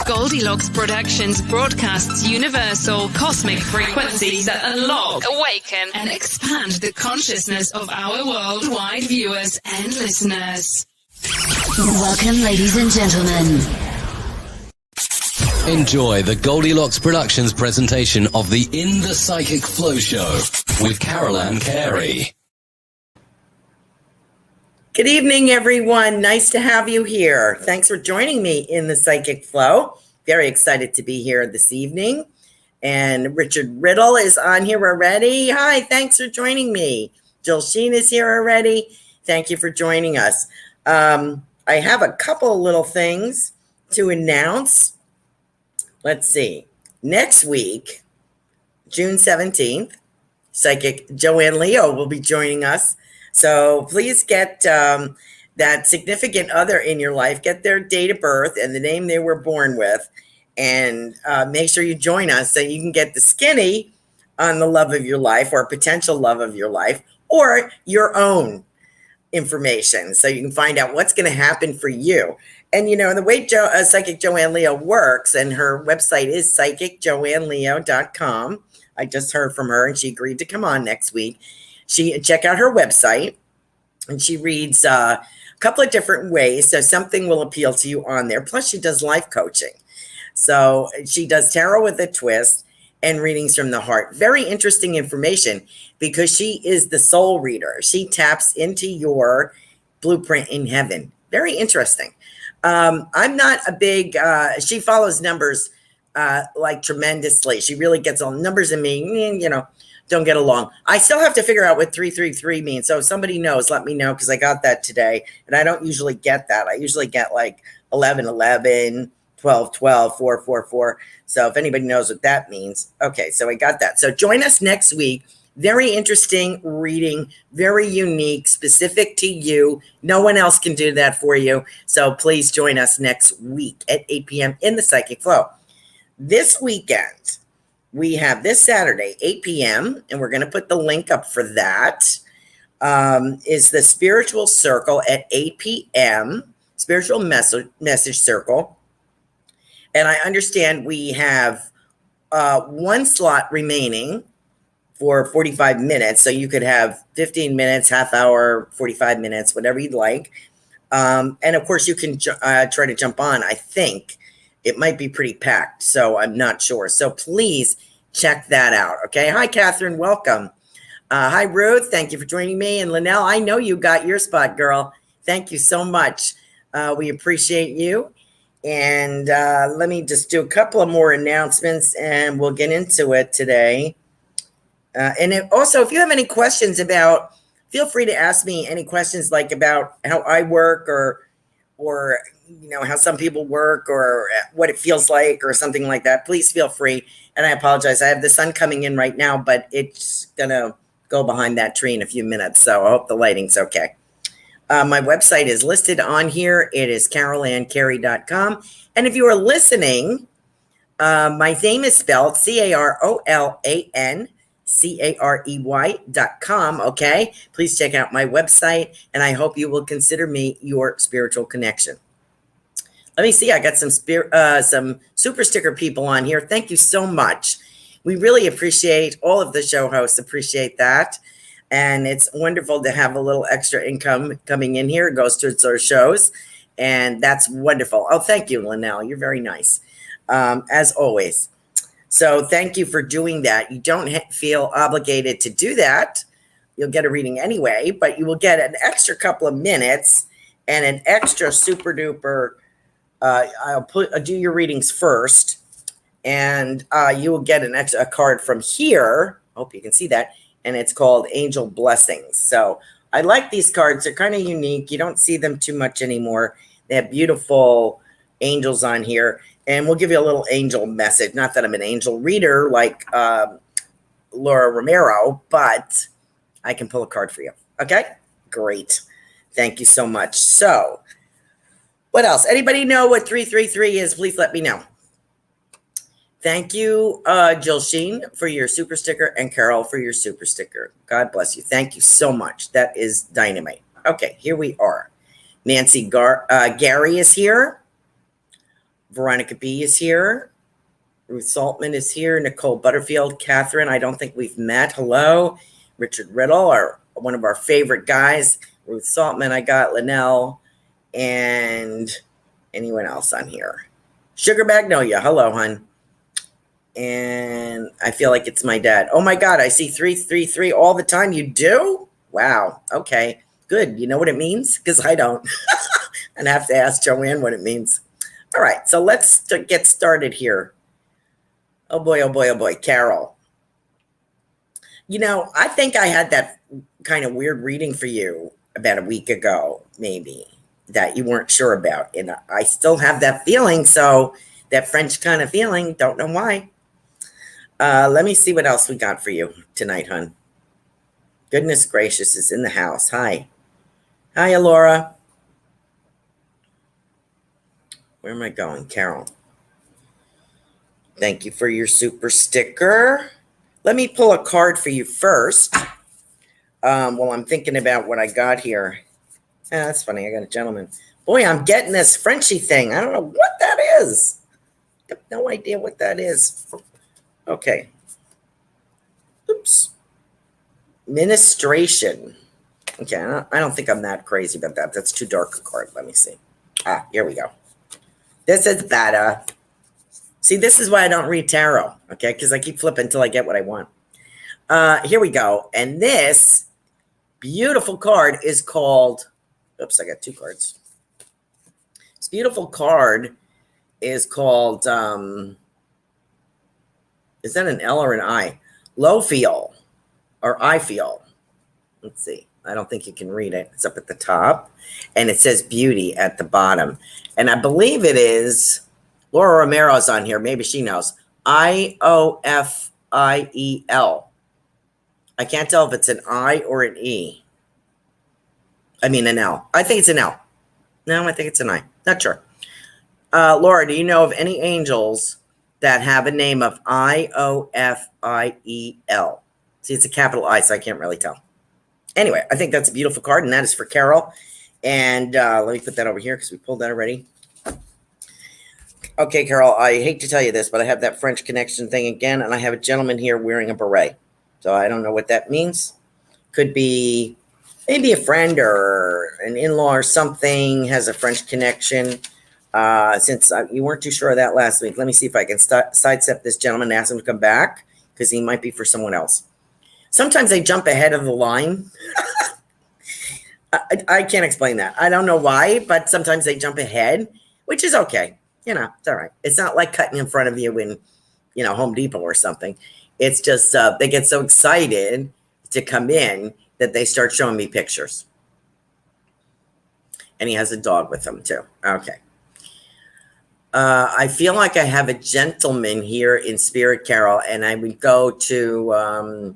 Goldylocks Productions broadcasts universal cosmic frequencies that unlock, awaken, and expand the consciousness of our worldwide viewers and listeners. Welcome, ladies and gentlemen. Enjoy the Goldylocks Productions presentation of the In the Psychic Flow Show with Carolan Carey. Good evening, everyone. Nice to have you here. Thanks for joining me in the Psychic Flow. Very excited to be here this evening. And Richard Riddle is on here already. Hi, thanks for joining me. Jill Sheen is here already. Thank you for joining us. I have a couple of little things to announce. Let's see. Next week, June 17th, Psychic Joanne Leo will be joining us. So please get that significant other in your life, get their date of birth and the name they were born with, and make sure you join us so you can get the skinny on the love of your life or potential love of your life or your own information so you can find out what's going to happen for you. And, you know, the way Psychic Joanne Leo works, and her website is psychicjoanneleo.com. I just heard from her and she agreed to come on next week. Check out her website, and she reads a couple of different ways. So something will appeal to you on there. Plus, she does life coaching. So she does tarot with a twist and readings from the heart. Very interesting information because she is the soul reader. She taps into your blueprint in heaven. Very interesting. I'm not a big, she follows numbers like tremendously. She really gets all numbers in me, you know. Don't get along. I still have to figure out what 333 means. So if somebody knows, let me know, because I got that today. And I don't usually get that. I usually get like 1111, 1212, 444. So if anybody knows what that means. Okay, so I got that. So join us next week. Very interesting reading, very unique, specific to you. No one else can do that for you. So please join us next week at 8 p.m. in the Psychic Flow. This weekend, we have this Saturday, 8 p.m., and we're going to put the link up for that, is the Spiritual Circle at 8 p.m., Spiritual Message Circle. And I understand we have one slot remaining for 45 minutes, so you could have 15 minutes, half hour, 45 minutes, whatever you'd like. And, of course, you can try to jump on, I think. It might be pretty packed, so I'm not sure. So please check that out, okay? Hi, Catherine. Welcome. Hi, Ruth. Thank you for joining me. And Linnell, I know you got your spot, girl. Thank you so much. We appreciate you. And let me just do a couple of more announcements, and we'll get into it today. Also, if you have any questions about, feel free to ask me any questions like about how I work or you know, how some people work or what it feels like or something like that. Please feel free. And I apologize. I have the sun coming in right now, but it's going to go behind that tree in a few minutes. So I hope the lighting's okay. My website is listed on here. It is carolancarey.com. And if you are listening, my name is spelled CarolanCarey.com. Okay. Please check out my website, and I hope you will consider me your spiritual connection. Let me see. I got some super sticker people on here. Thank you so much. We really appreciate all of the show hosts. Appreciate that. And it's wonderful to have a little extra income coming in here. It goes towards our shows. And that's wonderful. Oh, thank you, Linnell. You're very nice. As always. So thank you for doing that. You don't feel obligated to do that. You'll get a reading anyway, but you will get an extra couple of minutes and an extra super duper. I'll do your readings first, and you will get a card from here. Hope you can see that. And it's called Angel Blessings. So I like these cards. They're kind of unique. You don't see them too much anymore. They have beautiful angels on here. And we'll give you a little angel message. Not that I'm an angel reader like Laura Romero, but I can pull a card for you. Okay? Great. Thank you so much. So, what else? Anybody know what 333 is? Please let me know. Thank you, Jill Sheen, for your super sticker, and Carol for your super sticker. God bless you. Thank you so much. That is dynamite. Okay, here we are. Nancy Gary is here. Veronica B is here. Ruth Saltman is here. Nicole Butterfield. Catherine, I don't think we've met. Hello. Richard Riddle, one of our favorite guys. Ruth Saltman, I got. Linnell. And anyone else on here? Sugar Magnolia. Hello, hon. And I feel like it's my dad. Oh, my God. I see 333 all the time. You do? Wow. Okay. Good. You know what it means? Because I don't. And I have to ask Joanne what it means. All right. So let's get started here. Oh, boy. Oh, boy. Oh, boy. Carol. You know, I think I had that kind of weird reading for you about a week ago, maybe, that you weren't sure about. And I still have that feeling. So that French kind of feeling. Don't know why. Let me see what else we got for you tonight, hon. Goodness gracious is in the house. Hi. Hi, Laura. Where am I going? Carol. Thank you for your super sticker. Let me pull a card for you first. While I'm thinking about what I got here. That's funny. I got a gentleman. Boy, I'm getting this Frenchy thing. I don't know what that is. I have no idea what that is. Okay. Oops. Ministration. Okay, I don't think I'm that crazy about that. That's too dark a card. Let me see. Here we go. This is better. See, this is why I don't read tarot, okay? Because I keep flipping until I get what I want. Here we go. And this beautiful card is called... Oops, I got two cards. This beautiful card is called... is that an L or an I? Low feel or I feel. Let's see. I don't think you can read it. It's up at the top. And it says beauty at the bottom. And I believe it is Laura Romero's on here. Maybe she knows. IOFIEL. I can't tell if it's an I or an E. I mean an L. I think it's an L. No, I think it's an I. Not sure. Laura, do you know of any angels that have a name of IOFIEL? See, it's a capital I, so I can't really tell. Anyway, I think that's a beautiful card, and that is for Carol. And let me put that over here because we pulled that already. Okay, Carol, I hate to tell you this, but I have that French connection thing again, and I have a gentleman here wearing a beret. So I don't know what that means. Could be maybe a friend or an in-law or something has a French connection. Since you weren't too sure of that last week, let me see if I can sidestep this gentleman and ask him to come back because he might be for someone else. Sometimes they jump ahead of the line. I can't explain that. I don't know why, but sometimes they jump ahead, which is okay. You know, it's all right. It's not like cutting in front of you in, Home Depot or something. It's just they get so excited to come in that they start showing me pictures. And he has a dog with him too. Okay. I feel like I have a gentleman here in spirit, Carol, and I would go to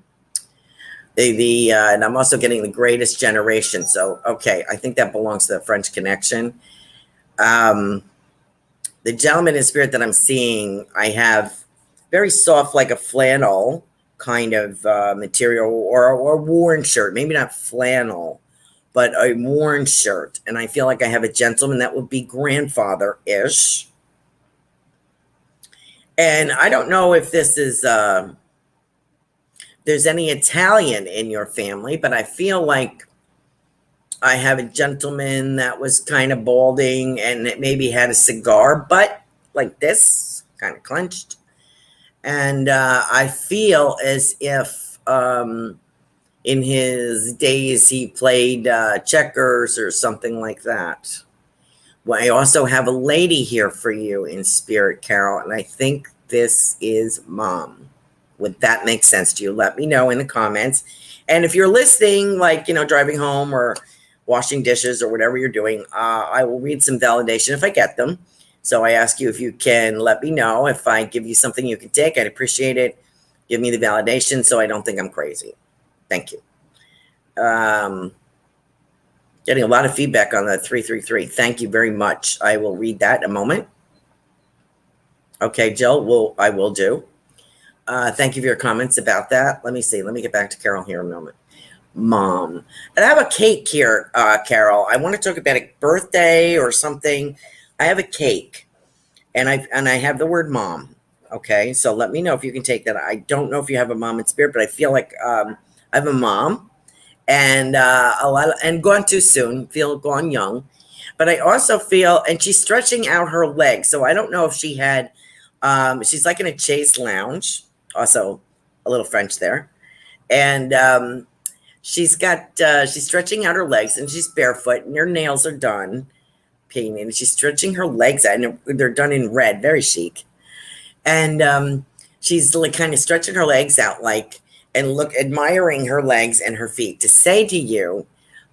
and I'm also getting the greatest generation. So, okay, I think that belongs to the French connection. The gentleman in spirit that I'm seeing, I have very soft, like a flannel kind of material or a worn shirt, maybe not flannel, but a worn shirt. And I feel like I have a gentleman that would be grandfather-ish. And I don't know if this is, there's any Italian in your family, but I feel like I have a gentleman that was kind of balding and it maybe had a cigar butt like this, kind of clenched. And I feel as if in his days he played checkers or something like that. Well, I also have a lady here for you in spirit, Carol, and I think this is Mom. Would that make sense to you? Let me know in the comments. And if you're listening, like, driving home or washing dishes or whatever you're doing, I will read some validation if I get them. So I ask you if you can let me know. If I give you something you can take, I'd appreciate it. Give me the validation so I don't think I'm crazy. Thank you. Getting a lot of feedback on the 333. Thank you very much. I will read that in a moment. Okay, Jill, I will do. Thank you for your comments about that. Let me see. Let me get back to Carol here in a moment. Mom. And I have a cake here, Carol. I want to talk about a birthday or something. I have a cake. and I have the word mom. Okay, so let me know if you can take that. I don't know if you have a mom in spirit, but I feel like I have a mom, and and gone too soon. Feel gone young, but I also feel, and she's stretching out her legs. So I don't know if she had. She's like in a chaise lounge. Also, a little French there, and she's stretching out her legs, and she's barefoot, and her nails are done painting, and she's stretching her legs out, and they're done in red, very chic. And she's like kind of stretching her legs out, like, and admiring her legs and her feet to say to you,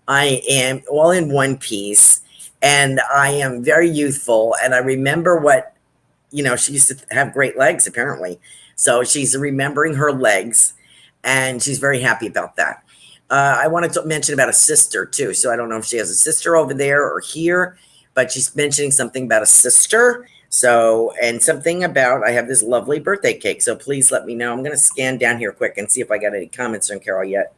I am all in one piece, and I am very youthful. And I remember what, she used to have great legs, apparently. So she's remembering her legs, and she's very happy about that. I wanted to mention about a sister too. So I don't know if she has a sister over there or here, but she's mentioning something about a sister. So, and something about, I have this lovely birthday cake. So please let me know. I'm going to scan down here quick and see if I got any comments from Carol yet.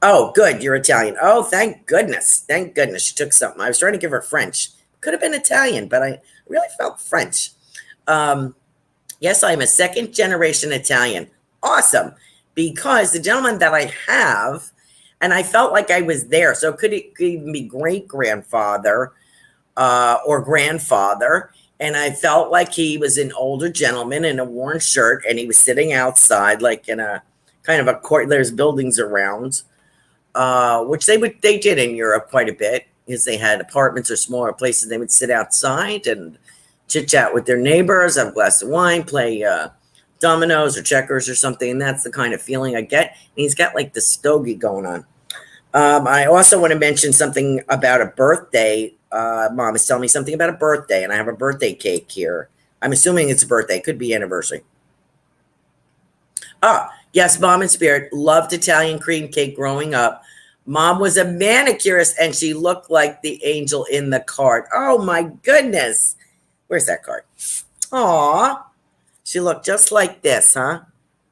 Oh, good. You're Italian. Oh, thank goodness. Thank goodness she took something. I was trying to give her French. Could have been Italian, but I really felt French. Yes, I'm a second generation Italian. Awesome. Because the gentleman that I have, and I felt like I was there. So it could even be great grandfather or grandfather. And I felt like he was an older gentleman in a worn shirt, and he was sitting outside, like in a kind of a court. There's buildings around, which they did in Europe quite a bit, because they had apartments or smaller places. They would sit outside and chit chat with their neighbors, have a glass of wine, play dominoes or checkers or something. And that's the kind of feeling I get. And he's got like the stogie going on. I also want to mention something about a birthday. Mom is telling me something about a birthday, and I have a birthday cake here. I'm assuming it's a birthday. It could be anniversary. Yes, Mom in spirit. Loved Italian cream cake growing up. Mom was a manicurist, and she looked like the angel in the card. Oh, my goodness. Where's that card? Aw. She looked just like this, huh?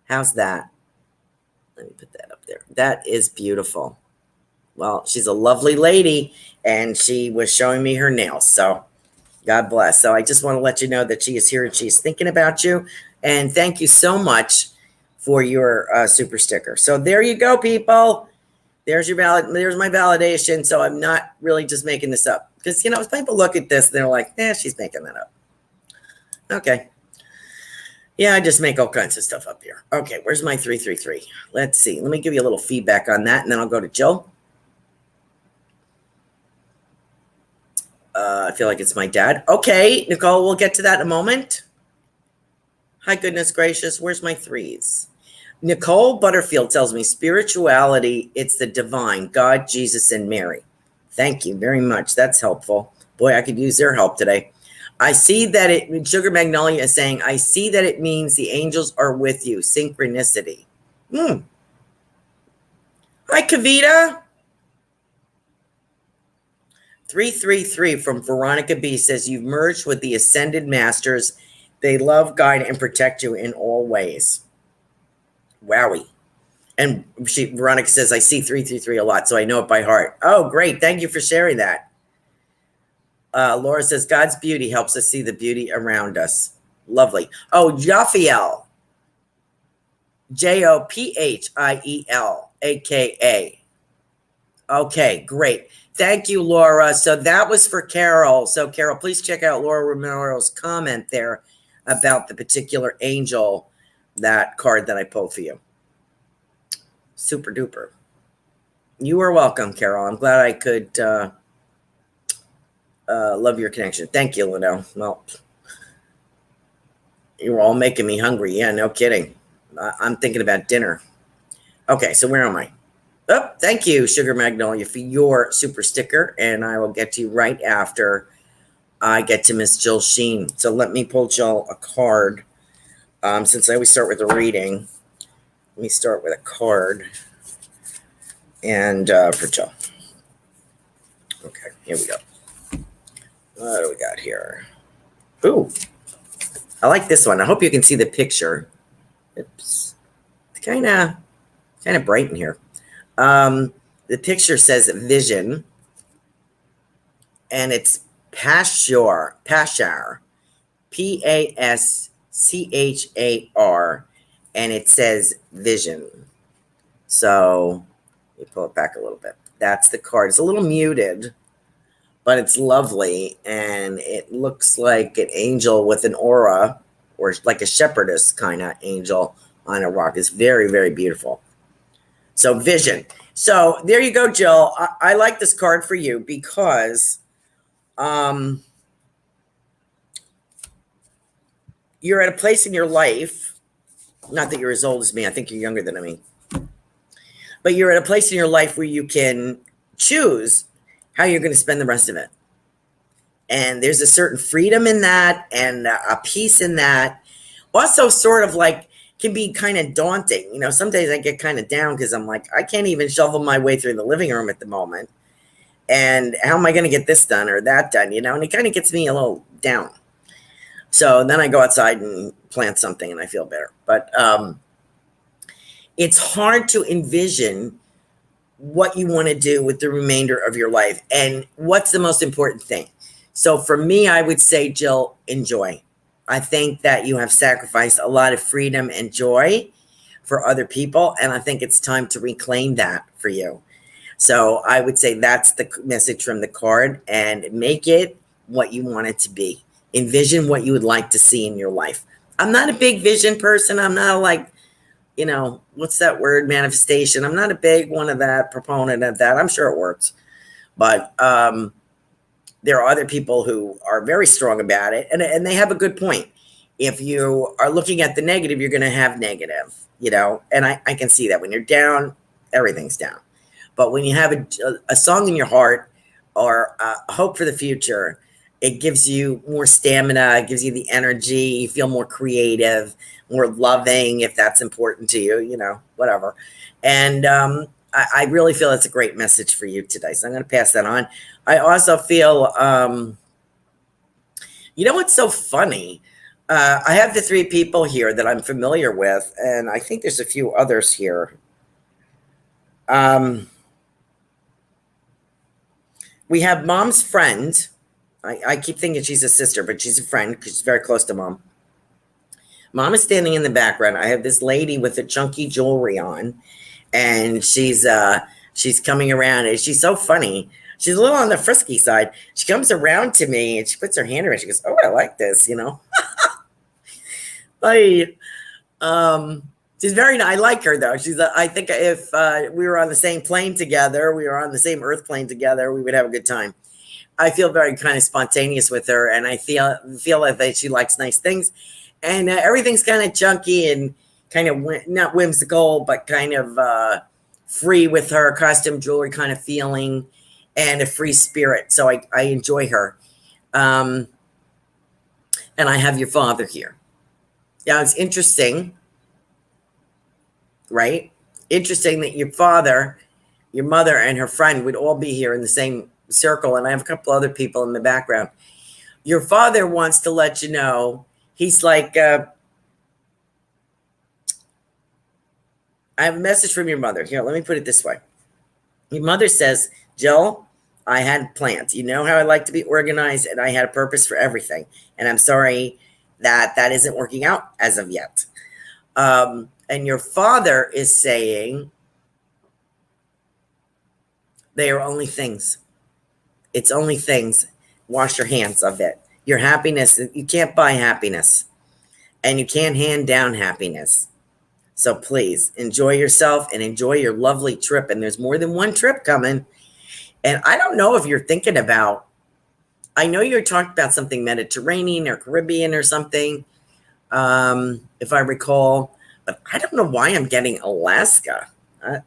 How's that? Let me put that up there. That is beautiful. Well, she's a lovely lady, and she was showing me her nails. So God bless. So I just want to let you know that she is here and she's thinking about you. And thank you so much for your super sticker. So there you go, people. There's my validation. So I'm not really just making this up. Because, if people look at this, they're like, she's making that up. Okay. Yeah, I just make all kinds of stuff up here. Okay, where's my 333? Let's see. Let me give you a little feedback on that, and then I'll go to Jill. I feel like it's my dad. Okay, Nicole, we'll get to that in a moment. Hi, goodness gracious. Where's my threes? Nicole Butterfield tells me spirituality, it's the divine, God, Jesus, and Mary. Thank you very much. That's helpful. Boy, I could use their help today. I see that Sugar Magnolia is saying, I see that it means the angels are with you. Synchronicity. Hi, Kavita. 333 from Veronica B says, you've merged with the Ascended Masters. They love, guide, and protect you in all ways. Wowie. And Veronica says, I see 333 a lot, so I know it by heart. Oh, great. Thank you for sharing that. Laura says, God's beauty helps us see the beauty around us. Lovely. Oh, Jophiel. Jophiel, AKA. Okay, great. Thank you, Laura. So that was for Carol. So Carol, please check out Laura Romero's comment there about the particular angel, that card that I pulled for you. Super duper. You are welcome, Carol. I'm glad I could love your connection. Thank you, Lino. Well, you were all making me hungry. Yeah, no kidding. I'm thinking about dinner. Okay, so where am I? Oh, thank you, Sugar Magnolia, for your super sticker, and I will get to you right after I get to Miss Jill Sheen. So let me pull Jill a card. Since I always start with a reading, let me start with a card. And for Jill. Okay, here we go. What do we got here? Ooh, I like this one. I hope you can see the picture. It's kind of bright in here. The picture says vision, and it's Pashar, Paschar, and it says vision. So let me pull it back a little bit. That's the card. It's a little muted, but it's lovely, and it looks like an angel with an aura, or like a shepherdess kind of angel on a rock. It's very, very beautiful. So vision. So there you go, Jill. I like this card for you because you're at a place in your life, not that you're as old as me, I think you're younger than me, but you're at a place in your life where you can choose how you're going to spend the rest of it. And there's a certain freedom in that, and a peace in that. Also, sort of like, can be kind of daunting. You know, some days I get kind of down because I'm like, I can't even shovel my way through the living room at the moment. And how am I going to get this done or that done? You know, and it kind of gets me a little down. So then I go outside and plant something and I feel better. But it's hard to envision what you want to do with the remainder of your life and what's the most important thing. So for me, I would say, Jill, enjoy. I think that you have sacrificed a lot of freedom and joy for other people, and I think it's time to reclaim that for you. So I would say that's the message from the card, and make it what you want it to be. Envision what you would like to see in your life. I'm not a big vision person. I'm not like, you know, what's that word, manifestation. I'm not a big one of that, proponent of that. I'm sure it works. But there are other people who are very strong about it, and they have a good point. If you are looking at the negative, you're going to have negative, you know, and I can see that when you're down, everything's down. But when you have a song in your heart or hope for the future, it gives you more stamina, it gives you the energy, you feel more creative, more loving, if that's important to you, you know, whatever. And I really feel it's a great message for you today. So I'm going to pass that on. I also feel, you know what's so funny? I have the three people here that I'm familiar with, and I think there's a few others here. We have Mom's friend. I keep thinking she's a sister, but she's a friend because she's very close to Mom. Mom is standing in the background. I have this lady with a chunky jewelry on, and she's coming around, and she's so funny. She's a little on the frisky side. She comes around to me, and she puts her hand around. She goes, "Oh, I like this," you know. She's very nice. I like her though. I think if we were on the same plane together, we were on the same earth plane together, we would have a good time. I feel very kind of spontaneous with her, and I feel like she likes nice things, and everything's kind of chunky and kind of not whimsical, but kind of free with her costume jewelry kind of feeling, and a free spirit. So I enjoy her, and I have your father here. Now it's interesting, right? Interesting that your father, your mother, and her friend would all be here in the same circle, and I have a couple other people in the background. Your father wants to let you know, he's like, I have a message from your mother. Here, let me put it this way. Your mother says, Jill, I had plans. You know how I like to be organized, and I had a purpose for everything. And I'm sorry that isn't working out as of yet. And your father is saying, they are only things. It's only things. Wash your hands of it. Your happiness, you can't buy happiness, and you can't hand down happiness. So please enjoy yourself and enjoy your lovely trip. And there's more than one trip coming. And I don't know if you're thinking about, I know you're talking about something Mediterranean or Caribbean or something, if I recall, but I don't know why I'm getting Alaska. I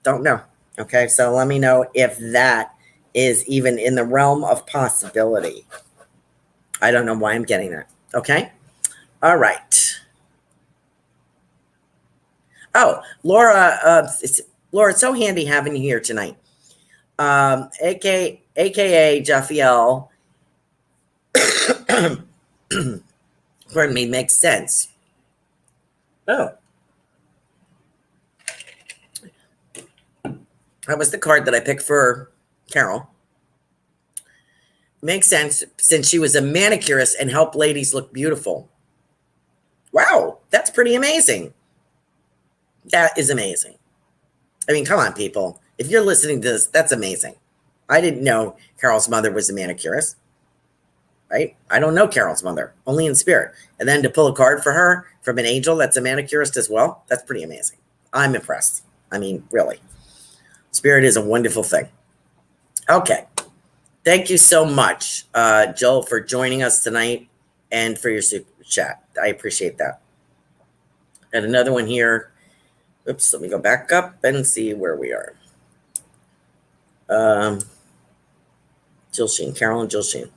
don't know. Okay, so let me know if that is even in the realm of possibility. I don't know why I'm getting that. Okay, all right. Oh, Laura, Laura, it's so handy having you here tonight. AKA Jaffiel, pardon me, makes sense. Oh. That was the card that I picked for Carol. Makes sense since she was a manicurist and helped ladies look beautiful. Wow, that's pretty amazing. That is amazing. I mean, come on, people. If you're listening to this, that's amazing. I didn't know Carol's mother was a manicurist, right? I don't know Carol's mother, only in spirit. And then to pull a card for her from an angel that's a manicurist as well, that's pretty amazing. I'm impressed. I mean, really. Spirit is a wonderful thing. Okay. Thank you so much, Joel, for joining us tonight and for your super chat. I appreciate that. And another one here. Oops, let me go back up and see where we are. Jill Sheen, Carolan, Jill Sheen.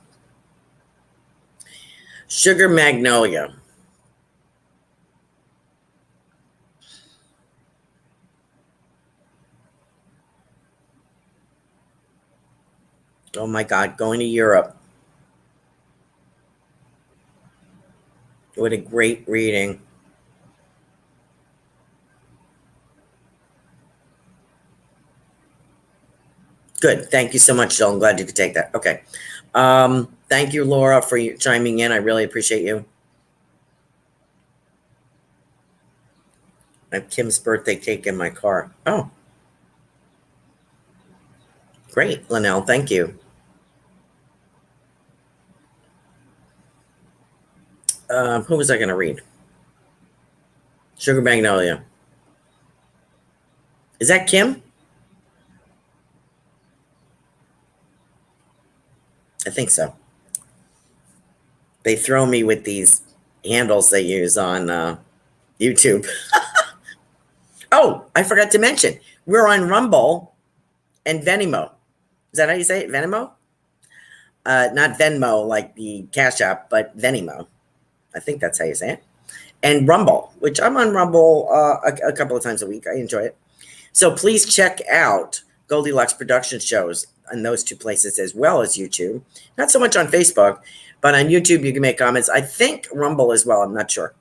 Sugar Magnolia. Oh my God, going to Europe. What a great reading. Good. Thank you so much, Jill. I'm glad you could take that. Okay. Thank you, Laura, for chiming in. I really appreciate you. I have Kim's birthday cake in my car. Oh. Great, Linnell. Thank you. Who was I going to read? Sugar Magnolia. Is that Kim? I think so. They throw me with these handles they use on YouTube. Oh, I forgot to mention. We're on Rumble and Venmo. Is that how you say it? Venmo? Not Venmo like the Cash App, but Venmo. I think that's how you say it. And Rumble, which I'm on Rumble a couple of times a week. I enjoy it. So please check out Goldylocks Productions shows on those two places as well as YouTube. Not so much on Facebook, but on YouTube you can make comments. I think Rumble as well. I'm not sure.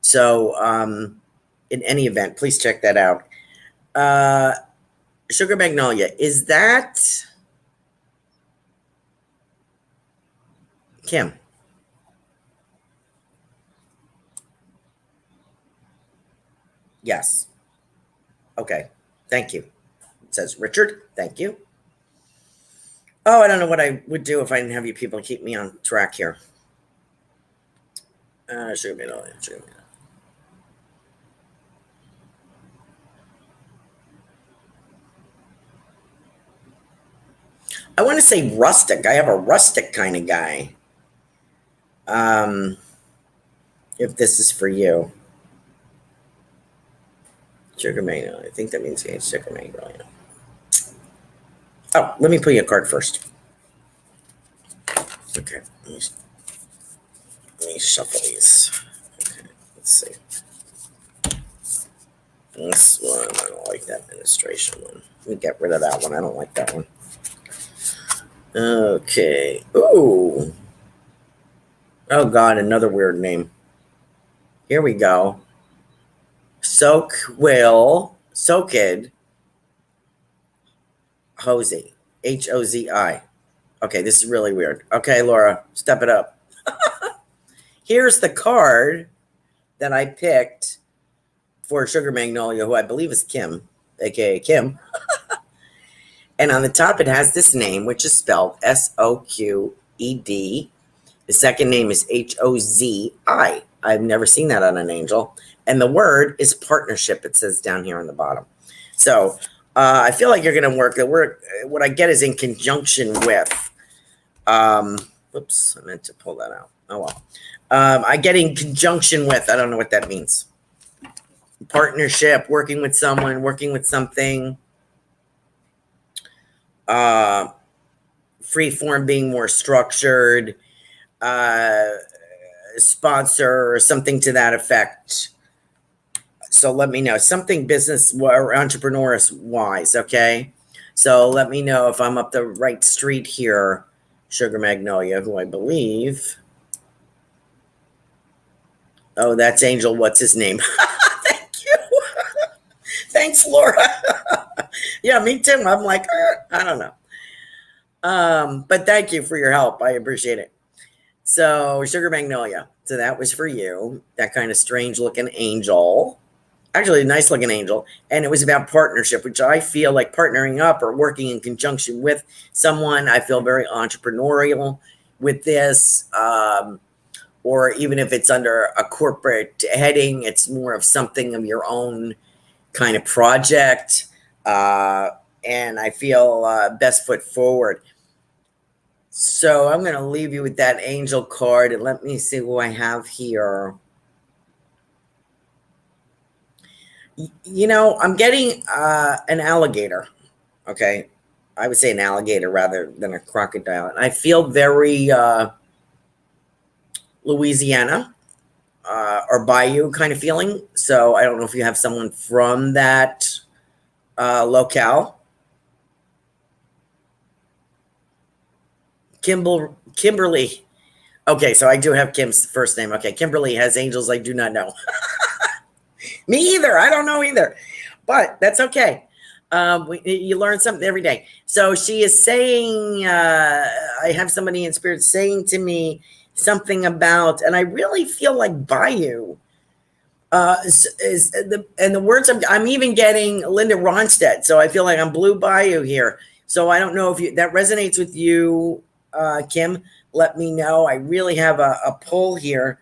So in any event, please check that out. Sugar Magnolia, is that Kim? Yes. Okay. Thank you. It says Richard. Thank you. Oh, I don't know what I would do if I didn't have you people keep me on track here. Sugar Magnolia. Sugar Magnolia. I want to say rustic. I have a rustic kind of guy. If this is for you. Sugar Magnolia. I think that means it's Sugar Magnolia. Oh, let me pull you a card first. Okay. Let me shuffle these. Okay. Let's see. This one, I don't like that administration one. Let me get rid of that one. I don't like that one. Okay. Ooh. Oh, God, another weird name. Here we go. Soakid, Hozi, Hozi. Okay, this is really weird. Okay, Laura, step it up. Here's the card that I picked for Sugar Magnolia, who I believe is Kim, aka Kim. And on the top, it has this name, which is spelled Soqed. The second name is Hozi. I've never seen that on an angel. And the word is partnership, it says down here on the bottom. So I feel like you're going to work. The word, what I get is in conjunction with. Whoops, I meant to pull that out. Oh, well. I get in conjunction with. I don't know what that means. Partnership, working with someone, working with something. Free form being more structured. Sponsor or something to that effect. So let me know something business or entrepreneurs wise. Okay. So let me know if I'm up the right street here. Sugar Magnolia, who I believe. Oh, that's Angel. What's his name? Thank you. Thanks, Laura. Yeah, me too. I'm like, I don't know. But thank you for your help. I appreciate it. So Sugar Magnolia. So that was for you. That kind of strange looking angel. Actually, a nice looking angel. And it was about partnership, which I feel like partnering up or working in conjunction with someone. I feel very entrepreneurial with this. Or even if it's under a corporate heading, it's more of something of your own kind of project. And I feel best foot forward. So I'm going to leave you with that angel card, and let me see who I have here. You know, I'm getting an alligator. Okay. I would say an alligator rather than a crocodile. And I feel very Louisiana or Bayou kind of feeling. So I don't know if you have someone from that locale. Kimberly. Okay, so I do have Kim's first name. Okay, Kimberly has angels I do not know. Me either. I don't know either. But that's okay. You learn something every day. So she is saying, I have somebody in spirit saying to me something about, and I really feel like Bayou. And the words I'm even getting Linda Ronstadt. So I feel like I'm Blue Bayou here. So I don't know if that resonates with you, Kim. Let me know. I really have a pull here,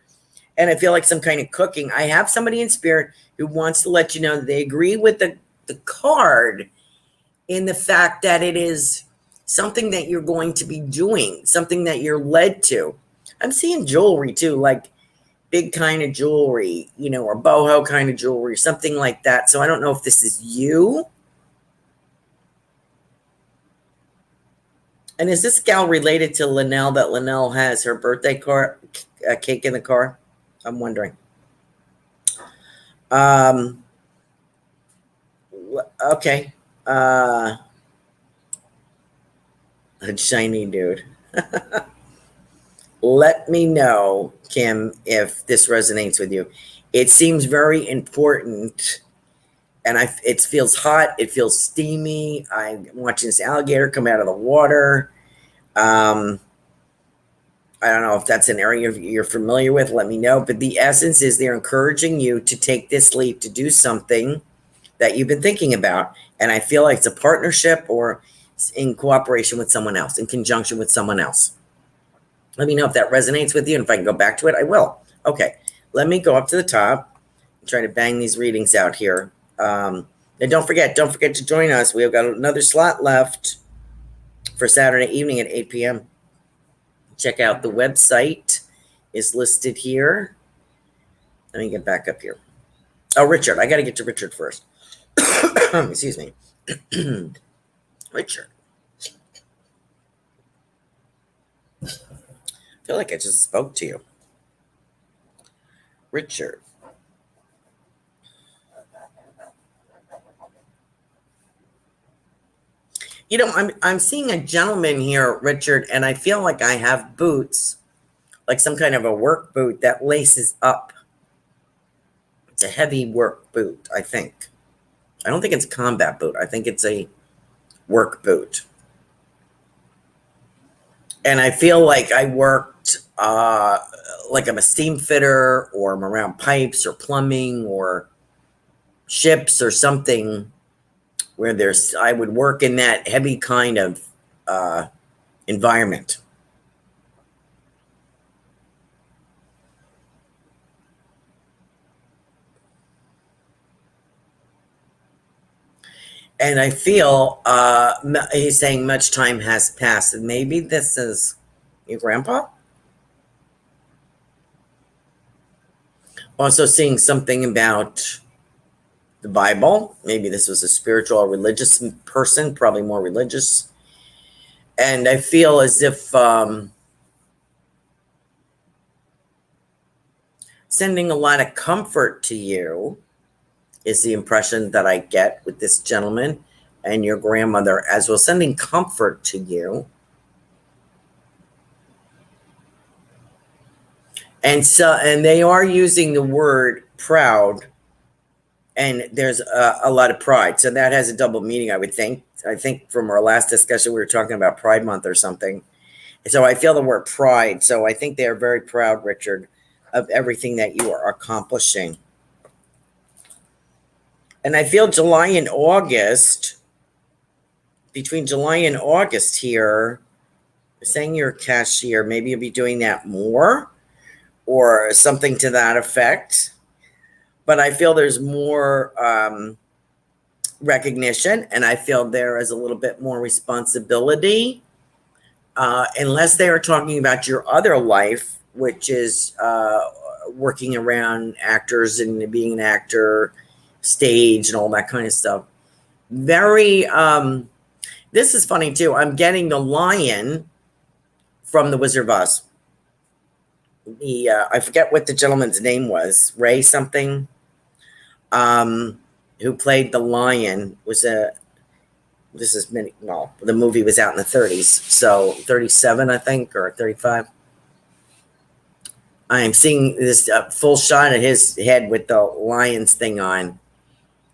and I feel like some kind of cooking. I have somebody in spirit who wants to let you know that they agree with the card in the fact that it is something that you're going to be doing, something that you're led to. I'm seeing jewelry too, like big kind of jewelry, you know, or boho kind of jewelry, something like that. So I don't know if this is you. And is this gal related to Linnell, that Linnell has her birthday car, cake in the car? I'm wondering. Okay. A shiny dude. Let me know, Kim, if this resonates with you. It seems very important. And it feels hot. It feels steamy. I'm watching this alligator come out of the water. I don't know if that's an area you're familiar with. Let me know. But the essence is they're encouraging you to take this leap, to do something that you've been thinking about. And I feel like it's a partnership or in cooperation with someone else, in conjunction with someone else. Let me know if that resonates with you. And if I can go back to it, I will. Okay. Let me go up to the top and try to bang these readings out here. And don't forget to join us. We have got another slot left for Saturday evening at 8 p.m. Check out the website is listed here. Let me get back up here. Oh, Richard. I got to get to Richard first. Excuse me. Richard. I feel like I just spoke to you. Richard. You know, I'm seeing a gentleman here, Richard, and I feel like I have boots, like some kind of a work boot that laces up. It's a heavy work boot, I think. I don't think it's a combat boot. I think it's a work boot. And I feel like I worked like I'm a steam fitter, or I'm around pipes or plumbing or ships or something, where I would work in that heavy kind of environment. And I feel he's saying much time has passed. And maybe this is your grandpa. Also seeing something about the Bible. Maybe this was a spiritual or religious person, probably more religious. And I feel as if sending a lot of comfort to you is the impression that I get with this gentleman and your grandmother as well, sending comfort to you. And they are using the word proud, and there's a lot of pride. So that has a double meaning, I would think. I think from our last discussion, we were talking about Pride Month or something. So I feel the word pride. So I think they're very proud, Richard, of everything that you are accomplishing. And I feel July and August, between July and August here, saying you're a cashier, maybe you'll be doing that more or something to that effect. But I feel there's more recognition, and I feel there is a little bit more responsibility. Unless they are talking about your other life, which is working around actors and being an actor, stage, and all that kind of stuff. Very, this is funny too. I'm getting the lion from the Wizard of Oz. I forget what the gentleman's name was, Ray something, who played the lion. The movie was out in the 30s, so 37, I think, or 35. I am seeing this full shot of his head with the lion's thing on.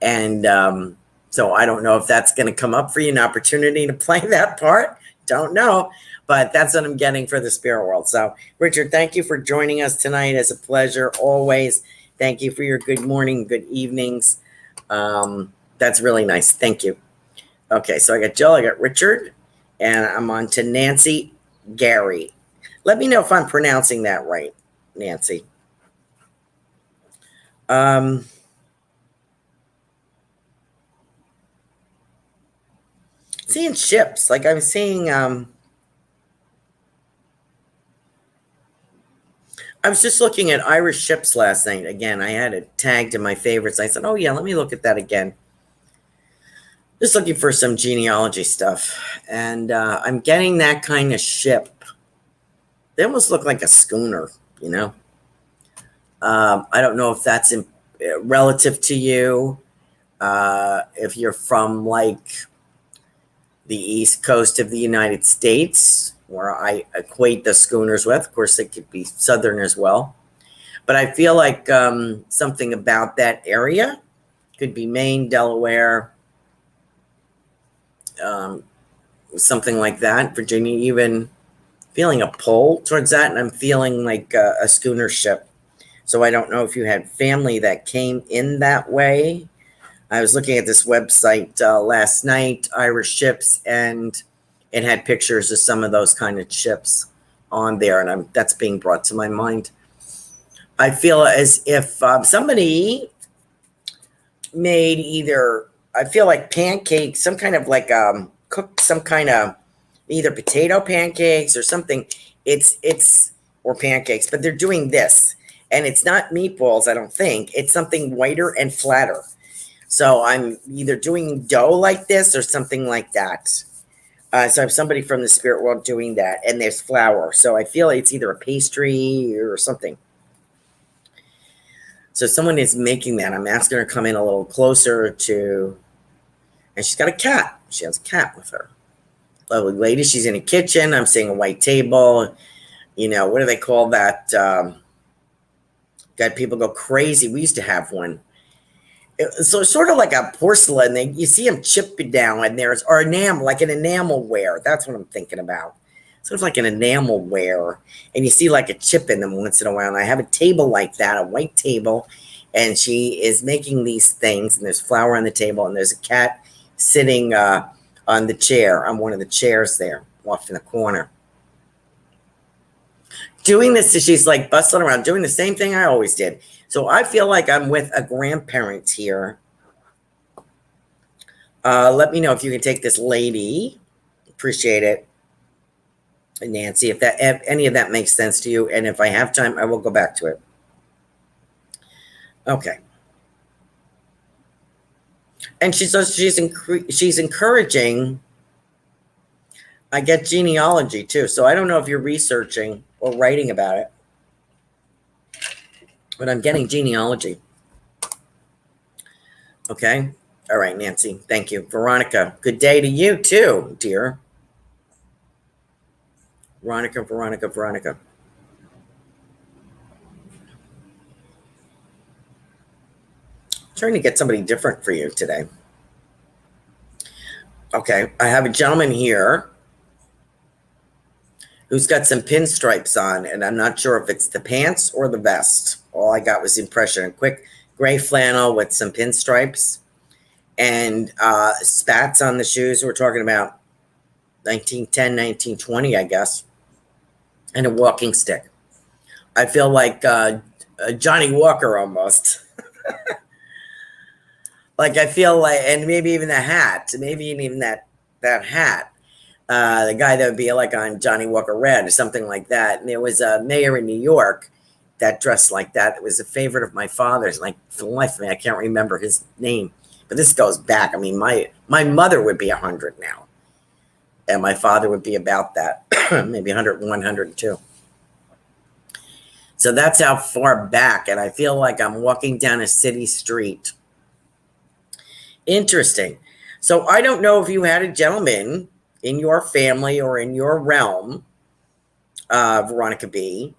And so I don't know if that's going to come up for you, an opportunity to play that part. Don't know, but that's what I'm getting for the spirit world. So, Richard, thank you for joining us tonight. It's a pleasure always. Thank you for your good morning, good evenings. That's really nice. Thank you. Okay, so I got Jill, I got Richard, and I'm on to Nancy Gary. Let me know if I'm pronouncing that right, Nancy. Seeing ships, like I'm seeing, I was just looking at Irish ships last night. Again, I had it tagged in my favorites. I said, oh yeah, let me look at that again. Just looking for some genealogy stuff. And I'm getting that kind of ship. They almost look like a schooner, you know. I don't know if that's relative to you. If you're from like the East Coast of the United States, where I equate the schooners with. Of course, they could be Southern as well. But I feel like something about that area could be Maine, Delaware, something like that. Virginia, even feeling a pull towards that. And I'm feeling like a schooner ship. So I don't know if you had family that came in that way. I was looking at this website last night, Irish ships, and it had pictures of some of those kind of ships on there. And that's being brought to my mind. I feel as if somebody made I feel like pancakes, some kind of like cooked some kind of either potato pancakes or something. Or pancakes, but they're doing this. And it's not meatballs, I don't think. It's something whiter and flatter. So I'm either doing dough like this or something like that. So I have somebody from the spirit world doing that. And there's flour. So I feel it's either a pastry or something. So someone is making that. I'm asking her to come in a little closer to, and she's got a cat. She has a cat with her. Lovely lady. She's in a kitchen. I'm seeing a white table. You know, what do they call that? Got people go crazy. We used to have one. So it's sort of like a porcelain. You see them chip it down, and or enamel, like an enamelware. That's what I'm thinking about. Sort of like an enamelware, and you see like a chip in them once in a while. And I have a table like that, a white table, and she is making these things. And there's flour on the table, and there's a cat sitting on the chair, on one of the chairs there, off in the corner. Doing this, she's like bustling around, doing the same thing I always did. So I feel like I'm with a grandparent here. Let me know if you can take this lady. Appreciate it. And Nancy, if any of that makes sense to you. And if I have time, I will go back to it. Okay. And she's encouraging. I get genealogy too. So I don't know if you're researching or writing about it. But I'm getting genealogy. Okay. All right, Nancy. Thank you. Veronica, good day to you too, dear. Veronica. Trying to get somebody different for you today. Okay. Okay, I have a gentleman here who's got some pinstripes on, and I'm not sure if it's the pants or the vest. All I got was the impression. A quick gray flannel with some pinstripes and spats on the shoes. We're talking about 1910, 1920, I guess, and a walking stick. I feel like Johnny Walker almost. Like I feel like, and maybe even the hat, maybe even that hat. The guy that would be like on Johnny Walker Red or something like that. And there was a mayor in New York that dressed like that. It was a favorite of my father's. Like for the life of me, I can't remember his name. But this goes back. I mean, my mother would be 100 now. And my father would be about that, maybe 101, 102. So that's how far back. And I feel like I'm walking down a city street. Interesting. So I don't know if you had a gentleman in your family or in your realm, Veronica B.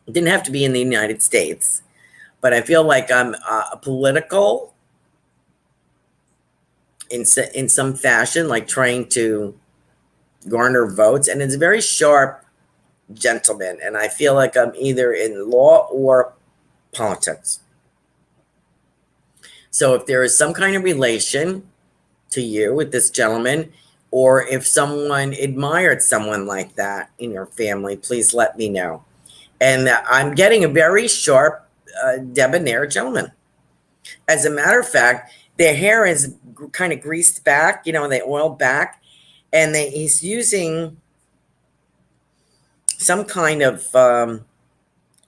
It didn't have to be in the United States, but I feel like I'm political in some fashion, like trying to garner votes. And it's a very sharp gentleman. And I feel like I'm either in law or politics. So if there is some kind of relation to you with this gentleman, or if someone admired someone like that in your family, please let me know. And I'm getting a very sharp, debonair gentleman. As a matter of fact, their hair is kind of greased back, they oil back, and he's using some kind of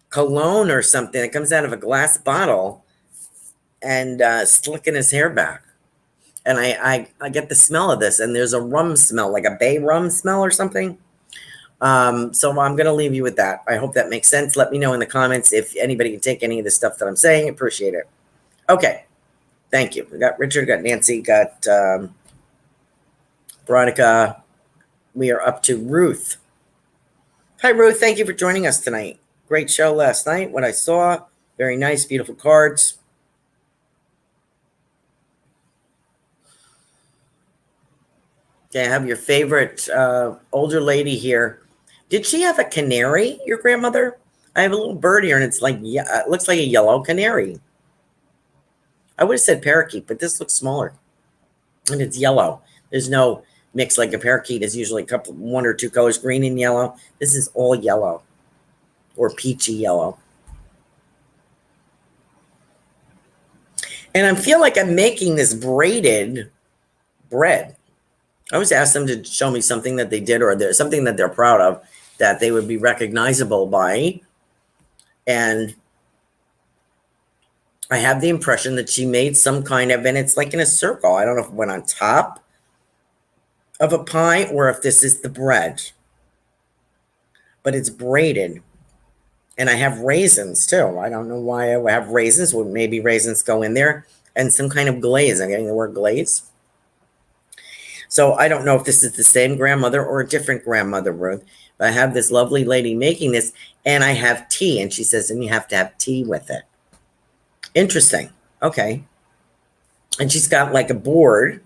cologne or something that comes out of a glass bottle and slicking his hair back. And I get the smell of this, and there's a rum smell, like a bay rum smell or something. So I'm going to leave you with that. I hope that makes sense. Let me know in the comments if anybody can take any of the stuff that I'm saying. Appreciate it. Okay. Thank you. We got Richard, got Nancy, got Veronica. We are up to Ruth. Hi, Ruth. Thank you for joining us tonight. Great show last night. What I saw, very nice, beautiful cards. Okay, I have your favorite older lady here. Did she have a canary, your grandmother? I have a little bird here, and it's like, yeah, it looks like a yellow canary. I would have said parakeet, but this looks smaller, and it's yellow. There's no mix like a parakeet is usually one or two colors, green and yellow. This is all yellow or peachy yellow. And I feel like I'm making this braided bread. I always ask them to show me something that they did or there's something that they're proud of that they would be recognizable by. And I have the impression that she made some kind of, and it's like in a circle. I don't know if it went on top of a pie or if this is the bread. But it's braided. And I have raisins too. I don't know why I have raisins. Well, maybe raisins go in there. And some kind of glaze. I'm getting the word glaze. So I don't know if this is the same grandmother or a different grandmother, Ruth. But I have this lovely lady making this, and I have tea. And she says, and you have to have tea with it. Interesting. Okay. And she's got like a board,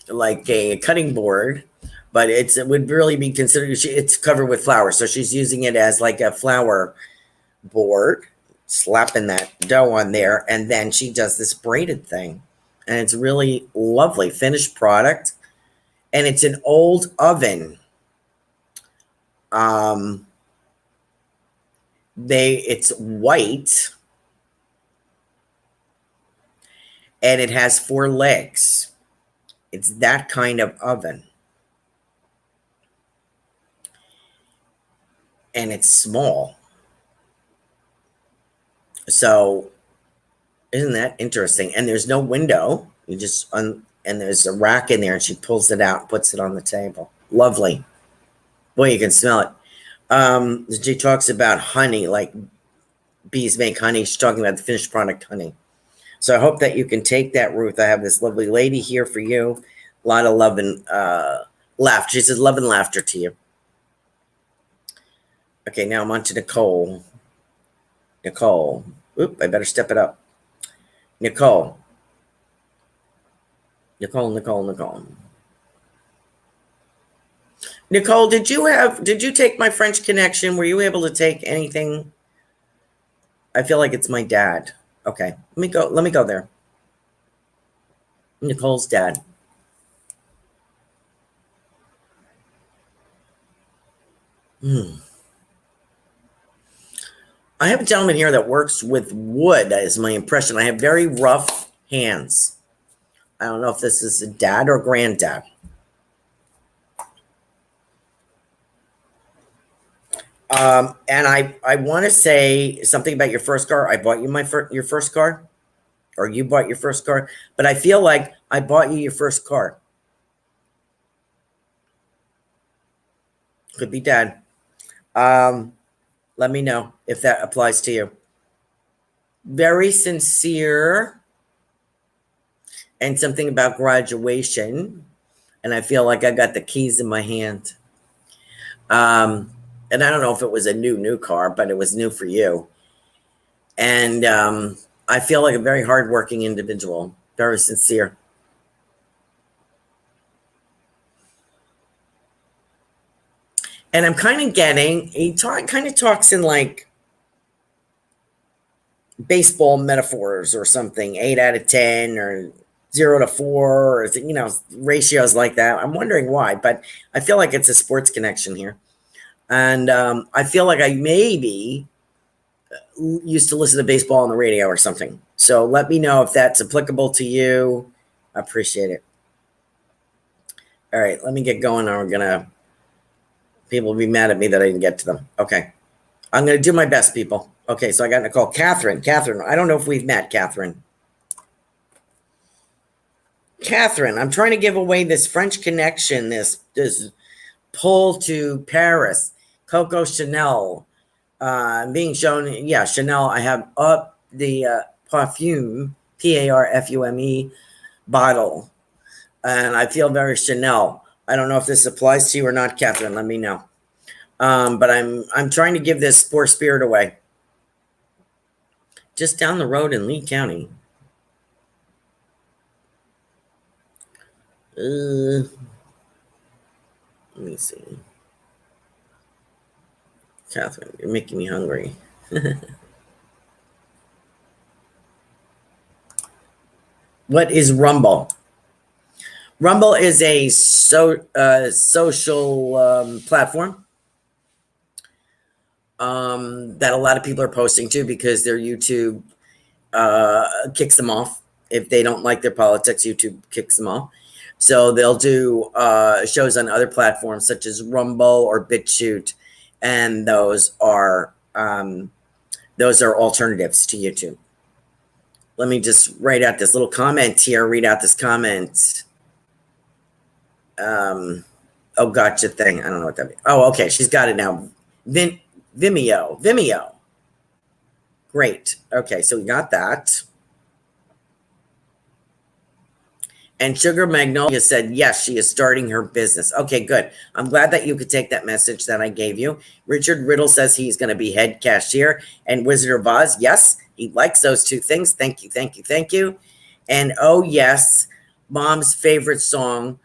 like a cutting board, but it would really be considered, it's covered with flowers. So she's using it as like a flower board, slapping that dough on there. And then she does this braided thing. And it's really lovely finished product. And it's an old oven. It's white. And it has 4 legs. It's that kind of oven. And it's small. So isn't that interesting? And there's no window. You just and there's a rack in there, and she pulls it out and puts it on the table. Lovely. Boy, you can smell it. She talks about honey, like bees make honey. She's talking about the finished product honey. So I hope that you can take that, Ruth. I have this lovely lady here for you. A lot of love and laughter. She says love and laughter to you. Okay, now I'm on to Nicole. Nicole. Oop, I better step it up. Nicole. Nicole. Nicole, did you take my French connection? Were you able to take anything? I feel like it's my dad. Okay, let me go there. Nicole's dad. I have a gentleman here that works with wood. That is my impression. I have very rough hands. I don't know if this is a dad or granddad. And I want to say something about your first car. I bought you your first car, or you bought your first car, but I feel like I bought you your first car. Could be dad. Let me know if that applies to you. Very sincere, and something about graduation. And I feel like I got the keys in my hand. And I don't know if it was a new car, but it was new for you. And I feel like a very hardworking individual, very sincere. And I'm kind of getting, kind of talks in like baseball metaphors or something, 8 out of 10 or 0 to 4, or, ratios like that. I'm wondering why, but I feel like it's a sports connection here. And I feel like I maybe used to listen to baseball on the radio or something. So let me know if that's applicable to you. I appreciate it. All right, let me get going. People will be mad at me that I didn't get to them. Okay. I'm going to do my best, people. Okay, so I got Nicole. Catherine, I don't know if we've met, Catherine. Catherine, I'm trying to give away this French connection, this pull to Paris, Coco Chanel, being shown. Yeah, Chanel. I have up the perfume, Parfume bottle, and I feel very Chanel. I don't know if this applies to you or not, Catherine. Let me know. But I'm trying to give this poor spirit away. Just down the road in Lee County. Let me see. Catherine, you're making me hungry. What is Rumble? Rumble is a social platform that a lot of people are posting to because their YouTube kicks them off. If they don't like their politics, YouTube kicks them off. So they'll do shows on other platforms such as Rumble or BitChute, and those are alternatives to YouTube. Let me just write out this little comment here. Read out this comment. Oh, gotcha thing. I don't know what that means. Oh, okay. She's got it now. Vimeo. Great. Okay, so we got that. And Sugar Magnolia said, yes, she is starting her business. Okay, good. I'm glad that you could take that message that I gave you. Richard Riddle says he's going to be head cashier. And Wizard of Oz, yes, he likes those two things. Thank you. And oh, yes, Mom's favorite song,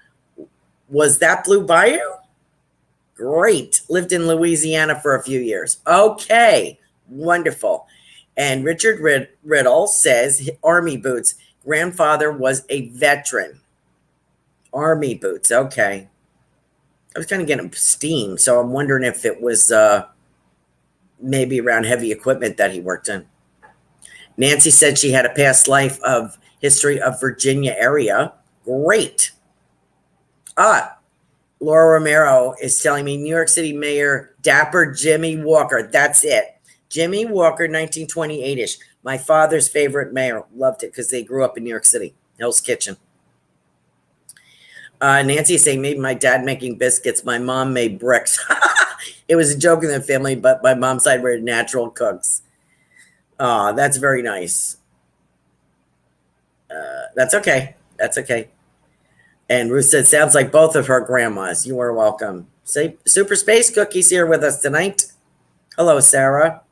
was that Blue Bayou? Great. Lived in Louisiana for a few years. Okay, wonderful. And Richard Riddle says, Army boots. Grandfather was a veteran. Army boots. Okay. I was kind of getting steam, so I'm wondering if it was maybe around heavy equipment that he worked in. Nancy said she had a past life of history of Virginia area. Great. Laura Romero is telling me New York City Mayor Dapper Jimmy Walker. That's it. Jimmy Walker, 1928-ish. My father's favorite mayor. Loved it because they grew up in New York City. Hell's Kitchen. Nancy is saying maybe my dad making biscuits. My mom made bricks. It was a joke in the family, but my mom's side were natural cooks. That's very nice. That's okay. And Ruth said, sounds like both of her grandmas. You are welcome. Say, Super Space Cookie's here with us tonight. Hello, Sarah.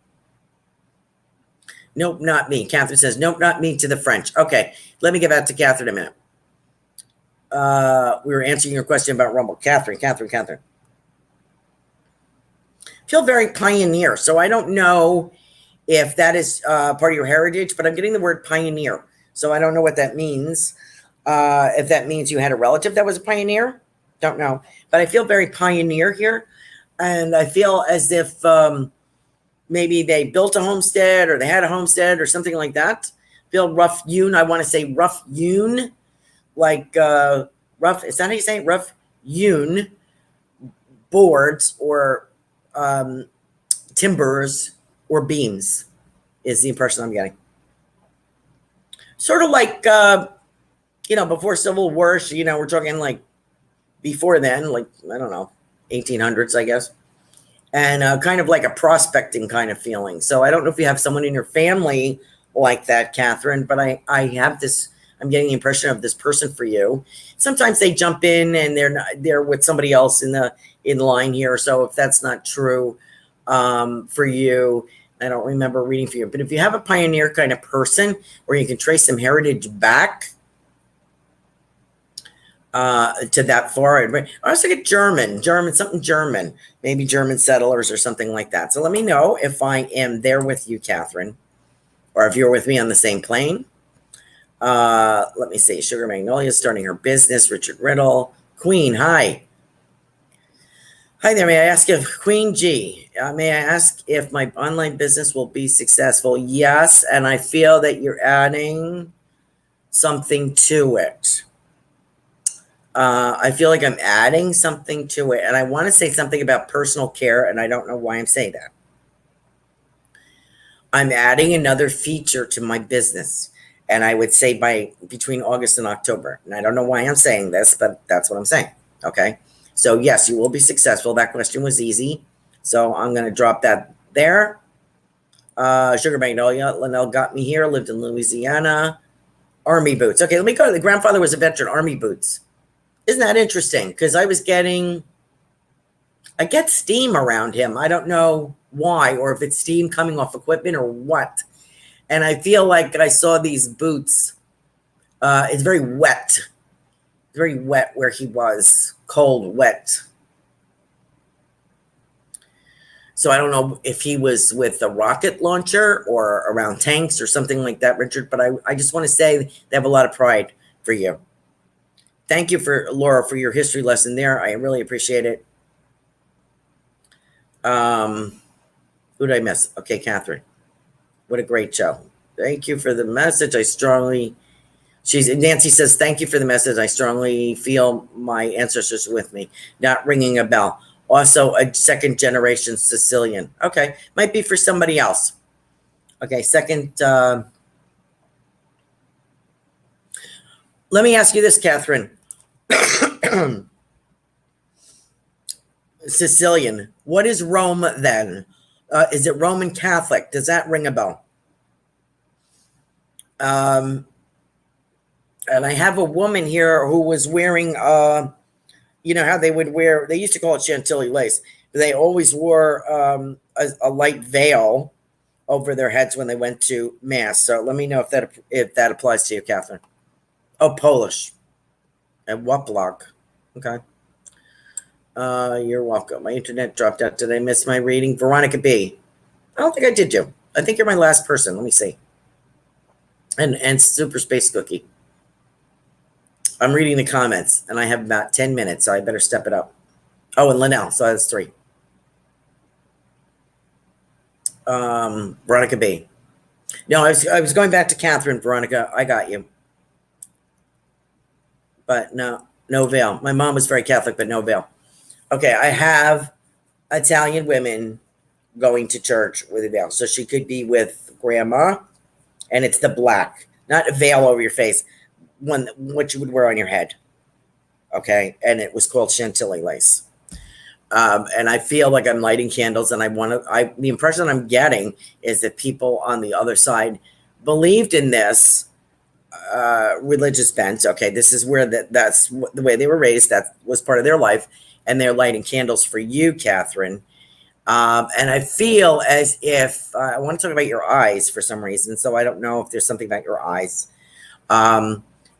Nope, not me. Catherine says, nope, not me to the French. Okay, let me get back to Catherine a minute. We were answering your question about Rumble. Catherine. Feel very pioneer. So I don't know if that is part of your heritage, but I'm getting the word pioneer. So I don't know what that means. If that means you had a relative that was a pioneer, don't know. But I feel very pioneer here. And I feel as if maybe they built a homestead or they had a homestead or something like that. Feel rough hewn. I want to say rough hewn, like rough. Is that how you say it? Rough hewn boards or timbers or beams is the impression I'm getting. Sort of like, before Civil War, we're talking like before then, like, I don't know, 1800s, I guess. And kind of like a prospecting kind of feeling. So I don't know if you have someone in your family like that, Catherine, but I have this, I'm getting the impression of this person for you. Sometimes they jump in and they're with somebody else in line here. So if that's not true for you, I don't remember reading for you. But if you have a pioneer kind of person where you can trace some heritage back to that far, I was thinking German, maybe German settlers or something like that. So let me know if I am there with you, Catherine, or if you're with me on the same plane. Let me see. Sugar Magnolia starting her business. Richard Riddle. Queen, hi. Hi there. May I ask if Queen G, may I ask if my online business will be successful? Yes. And I feel that you're adding something to it. I feel like I'm adding something to it. And I want to say something about personal care. And I don't know why I'm saying that. I'm adding another feature to my business. And I would say between August and October. And I don't know why I'm saying this, but that's what I'm saying. Okay. So yes, you will be successful. That question was easy. So I'm going to drop that there. Sugar Magnolia. Linnell got me here. Lived in Louisiana. Army boots. Okay. Let me go. The grandfather was a veteran. Army boots. Isn't that interesting? Because I get steam around him. I don't know why, or if it's steam coming off equipment or what. And I feel like I saw these boots. It's very wet. Very wet where he was. Cold, wet. So I don't know if he was with a rocket launcher or around tanks or something like that, Richard. But I just want to say they have a lot of pride for you. Thank you, Laura, for your history lesson there. I really appreciate it. Who did I miss? Okay, Catherine. What a great show. Thank you for the message. Nancy says, thank you for the message. I strongly feel my ancestors with me. Not ringing a bell. Also, a second generation Sicilian. Okay, might be for somebody else. Okay, second. Let me ask you this, Catherine. Sicilian. What is Rome then? Is it Roman Catholic? Does that ring a bell? And I have a woman here who was wearing, how they would wear, they used to call it Chantilly lace. They always wore a light veil over their heads when they went to mass. So let me know if that applies to you, Catherine. Oh, Polish. And what block? Okay. You're welcome. My internet dropped out. Did I miss my reading? Veronica B. I don't think I did, Joe. I think you're my last person. Let me see. And Super Space Cookie. I'm reading the comments, and I have about 10 minutes, so I better step it up. Oh, and Linnell. So that's 3. Veronica B. No, I was going back to Catherine. Veronica, I got you. But no veil. My mom was very Catholic, but no veil. Okay, I have Italian women going to church with a veil. So she could be with grandma, and it's the black, not a veil over your face, what you would wear on your head. Okay, and it was called Chantilly lace. And I feel like I'm lighting candles, and the impression I'm getting is that people on the other side believed in this religious bent. Okay, this is where that's the way they were raised. That was part of their life, and they're lighting candles for you, Catherine. And I feel as if I want to talk about your eyes for some reason. So I don't know if there's something about your eyes.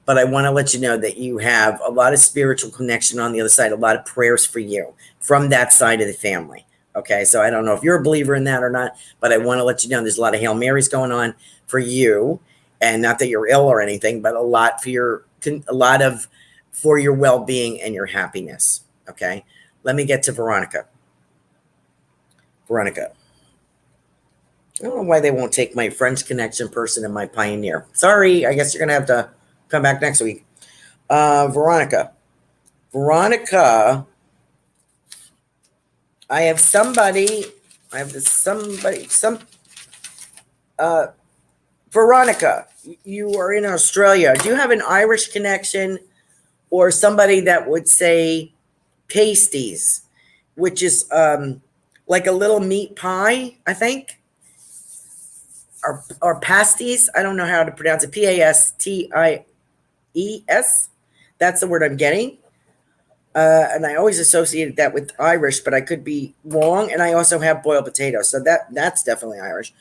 but I want to let you know that you have a lot of spiritual connection on the other side, a lot of prayers for you from that side of the family. Okay, so I don't know if you're a believer in that or not, but I want to let you know there's a lot of Hail Marys going on for you, and not that you're ill or anything, but a lot for your well-being and your happiness. Okay, let me get to Veronica. Veronica. I don't know why they won't take my French connection person and my pioneer. Sorry, I guess you're going to have to come back next week. Veronica. Veronica, Veronica, you are in Australia. Do you have an Irish connection or somebody that would say pasties, which is like a little meat pie, I think? Or pasties? I don't know how to pronounce it. Pasties. That's the word I'm getting. And I always associated that with Irish, but I could be wrong. And I also have boiled potatoes. So that's definitely Irish.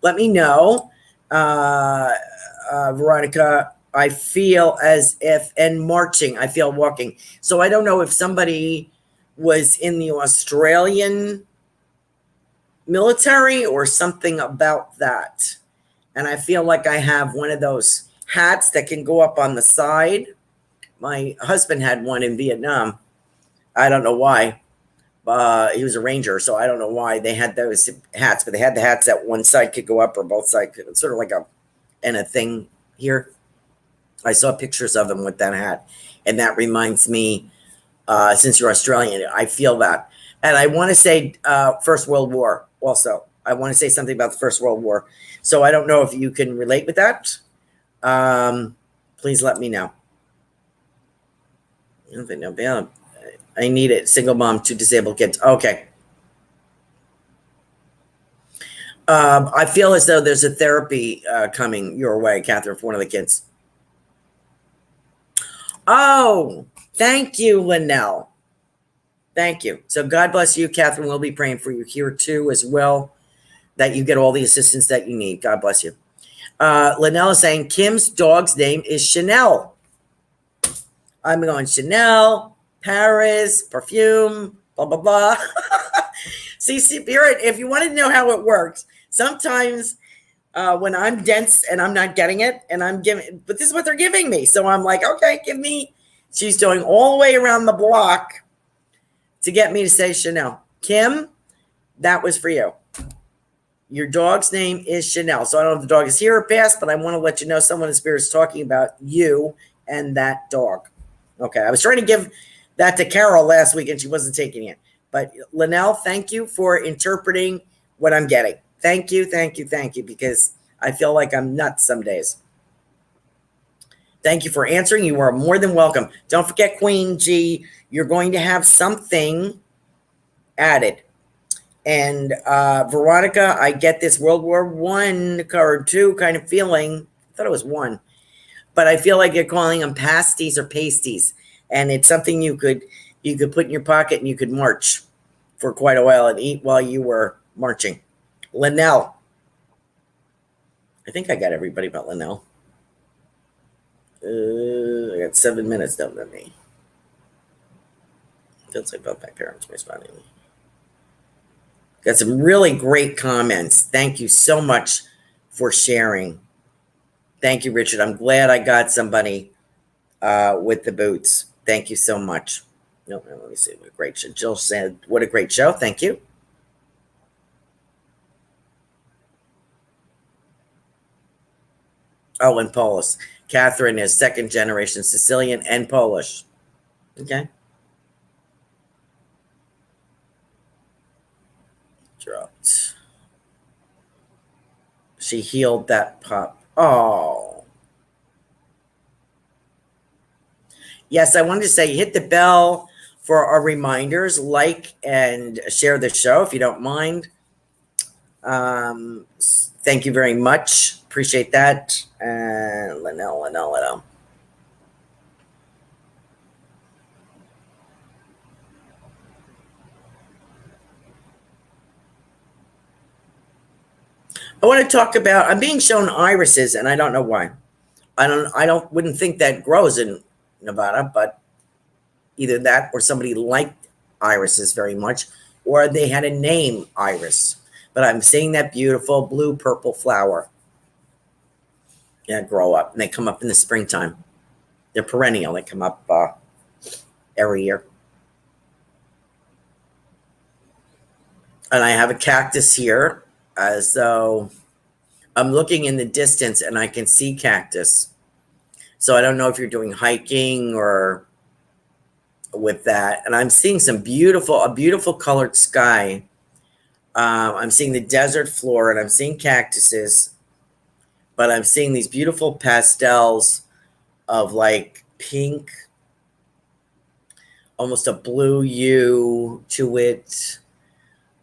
Let me know. Veronica, I feel as if, and marching, I feel walking. So I don't know if somebody was in the Australian military or something about that. And I feel like I have one of those hats that can go up on the side. My husband had one in Vietnam. I don't know why. He was a ranger, so I don't know why they had those hats, but they had the hats that one side could go up or both sides could, sort of like a thing here. I saw pictures of them with that hat, and that reminds me, since you're Australian, I feel that. And I want to say First World War also. I want to say something about the First World War. So I don't know if you can relate with that. Please let me know. I need it. Single mom, 2 disabled kids. Okay. I feel as though there's a therapy coming your way, Catherine, for one of the kids. Oh, thank you, Linnell. Thank you. So God bless you, Catherine. We'll be praying for you here too as well, that you get all the assistance that you need. God bless you. Linnell is saying Kim's dog's name is Chanel. I'm going Chanel, Paris, perfume, blah, blah, blah. See, Spirit, if you want to know how it works, sometimes when I'm dense and I'm not getting it, and I'm giving, but this is what they're giving me. So I'm like, okay, give me. She's going all the way around the block to get me to say Chanel. Kim, that was for you. Your dog's name is Chanel. So I don't know if the dog is here or past, but I want to let you know someone in spirit is talking about you and that dog. Okay, I was trying to give that to Carol last week and she wasn't taking it. But Linnell, thank you for interpreting what I'm getting. Thank you, because I feel like I'm nuts some days. Thank you for answering. You are more than welcome. Don't forget, Queen G, you're going to have something added. And Veronica, I get this World War I or II kind of feeling. I thought it was one. But I feel like you're calling them pasties or pasties. And it's something you could put in your pocket and you could march for quite a while and eat while you were marching. Linnell. I think I got everybody but Linnell. I got 7 minutes down to me. Feels like both my parents responding. Got some really great comments. Thank you so much for sharing. Thank you, Richard. I'm glad I got somebody with the boots. Thank you so much. No, let me see. What a great show. Jill said, what a great show. Thank you. Oh, and Polish. Catherine is second generation Sicilian and Polish. Okay. Dropped. She healed that pup. Oh. Yes, I wanted to say hit the bell for our reminders, like and share the show if you don't mind. Thank you very much. Appreciate that. Linnell. I want to talk about, I'm being shown irises and I don't know why. wouldn't think that grows in Nevada, but either that or somebody liked irises very much, or they had a name Iris. But I'm seeing that beautiful blue purple flower. Yeah, grow up, and they come up in the springtime. They're perennial. They come up every year. And I have a cactus here, as though I'm looking in the distance and I can see cactus. So I don't know if you're doing hiking or with that. And I'm seeing a beautiful colored sky. I'm seeing the desert floor, and I'm seeing cactuses, but I'm seeing these beautiful pastels of like pink, almost a blue hue to it,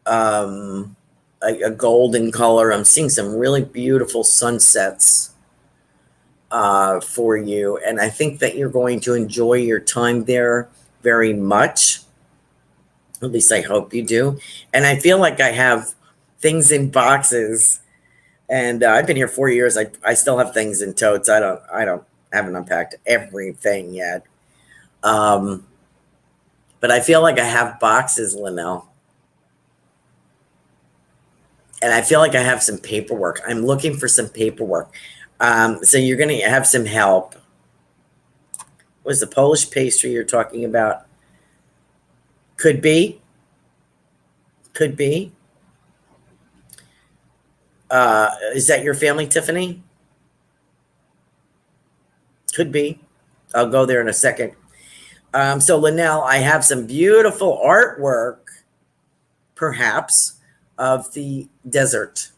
a golden color. I'm seeing some really beautiful sunsets for you, and I think that you're going to enjoy your time there very much. At least I hope you do. And I feel like I have things in boxes, and I've been here 4 years. I still have things in totes. I haven't unpacked everything yet. But I feel like I have boxes, Linnell. And I feel like I have some paperwork. I'm looking for some paperwork. So you're going to have some help. What is the Polish pastry you're talking about? Could be. Could be. Is that your family, Tiffany? Could be. I'll go there in a second. So Linnell, I have some beautiful artwork, perhaps, of the desert.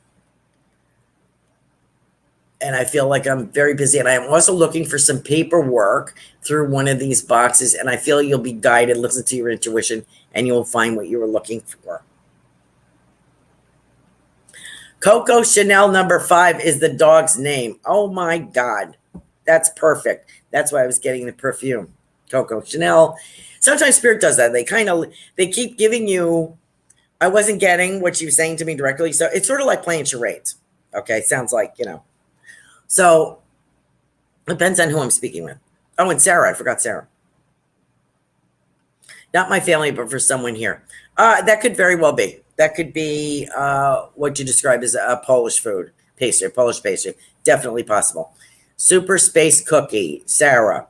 And I feel like I'm very busy. And I'm also looking for some paperwork through one of these boxes. And I feel you'll be guided, listen to your intuition, and you'll find what you were looking for. Coco Chanel number 5 is the dog's name. Oh my God. That's perfect. That's why I was getting the perfume. Coco Chanel. Sometimes Spirit does that. They keep giving you, I wasn't getting what you were saying to me directly. So it's sort of like playing charades. Okay. Sounds like, So depends on who I'm speaking with. Oh, and Sarah. I forgot Sarah. Not my family, but for someone here. That could very well be. That could be what you described as a Polish food pastry, Polish pastry. Definitely possible. Super Space Cookie, Sarah.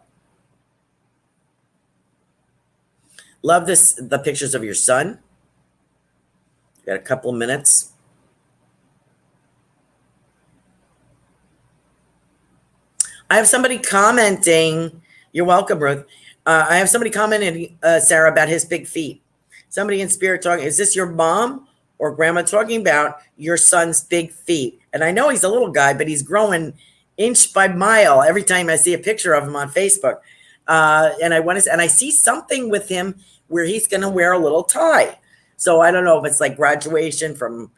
Love the pictures of your son. Got a couple of minutes. I have somebody commenting. You're welcome, Ruth. I have somebody commenting, Sarah, about his big feet. Somebody in Spirit talking. Is this your mom or grandma talking about your son's big feet? And I know he's a little guy, but he's growing inch by mile every time I see a picture of him on Facebook. And I see something with him where he's going to wear a little tie. So I don't know if it's like graduation from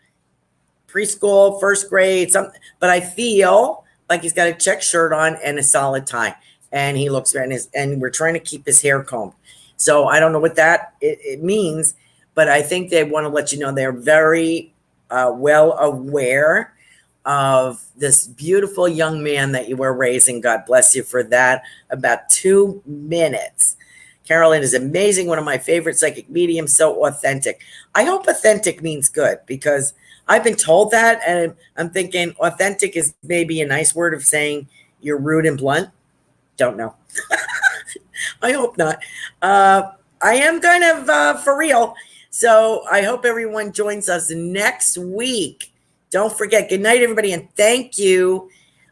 preschool, first grade, something. But I feel like he's got a check shirt on and a solid tie, and he looks very nice. And we're trying to keep his hair combed. So I don't know what that it means, but I think they want to let you know they're very well aware of this beautiful young man that you were raising. God bless you for that. About 2 minutes. Carolan is amazing. One of my favorite psychic mediums. So authentic. I hope authentic means good, because I've been told that, and I'm thinking authentic is maybe a nice word of saying you're rude and blunt. Don't know. I hope not. I am kind of for real. So I hope everyone joins us next week. Don't forget. Good night, everybody. And thank you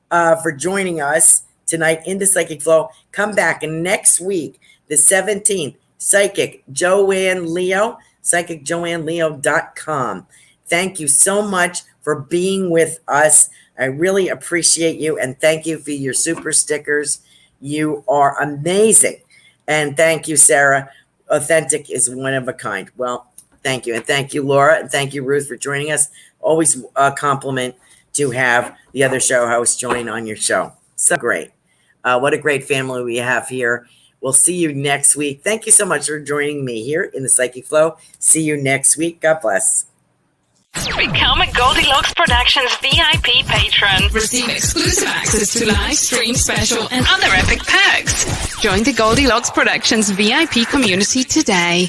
for joining us tonight in the Psychic Flow. Come back next week, the 17th, Psychic Joanne Leo, psychicjoanneleo.com. Thank you so much for being with us. I really appreciate you. And thank you for your super stickers. You are amazing. And thank you, Sarah. Authentic is one of a kind. Well, thank you. And thank you, Laura. And thank you, Ruth, for joining us. Always a compliment to have the other show hosts join on your show. So great. What a great family we have here. We'll see you next week. Thank you so much for joining me here in the Psychic Flow. See you next week. God bless. Become a Goldylocks Productions VIP patron. Receive exclusive access to live stream special and other epic perks. Join the Goldylocks Productions VIP community today.